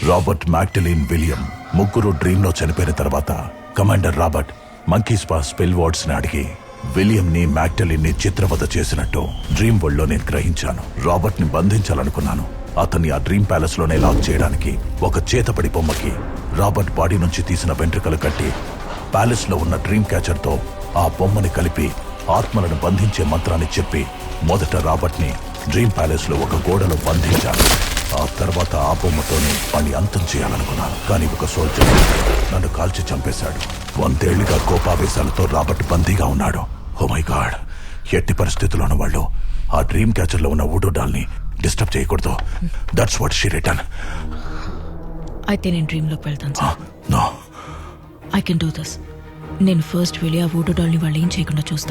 Robert, Magdalene, William ముగ్గురు dream లో చనిపోయిన తర్వాత కమాండర్ రాబర్ట్ మంకీస్ పా స్పెల్ వార్డ్స్ ని అడిగి విలియం ని, మ్యాగ్డలిన్ ని చిత్రవద చేసినట్టు డ్రీమ్ వరల్డ్ లో నేను గ్రహించాను. రాబర్ట్ ని బంధించాలనుకున్నాను. అతన్ని ఆ డ్రీమ్ ప్యాలెస్ లోనే లాక్ చేయడానికి ఒక చేతపడి బొమ్మకి రాబర్ట్ బాడీ నుంచి తీసిన వెంట్రుకలు కట్టి ప్యాలెస్ లో ఉన్న డ్రీమ్ క్యాచర్ తో ఆ బొమ్మని కలిపి ఆత్మలను బంధించే మంత్రాన్ని చెప్పి మొదట రాబర్ట్ ని డ్రీమ్ ప్యాలెస్ లో ఒక గోడలో బంధించాను. ఆ తర్వాత ఆ బొమ్మతోనే వాణ్ణి అంతం చేయాలనుకున్నాను. కానీ ఒక సోల్జర్ నన్ను కాల్చి చంపేశాడు. 100 ఏళ్లుగా కోపావేశాలతో రాబర్ట్ బందీగా ఉన్నాడు. ఓ మై గాడ్, ఎట్టి పరిస్థితుల్లోనూ వాళ్ళు ఆ డ్రీమ్ క్యాచర్ లో ఉన్న వుడో డాల్ ని డిస్టర్బ్ చేయకూడదు. That's what she written. అయితే నేను డ్రీమ్ లోకి వెళ్తాను sir. No, I can do this. నేను ఫస్ట్ వెళ్ళి ఆ వుడో డాల్ ని వాళ్ళు ఏం చేయకుండా చూస్తా.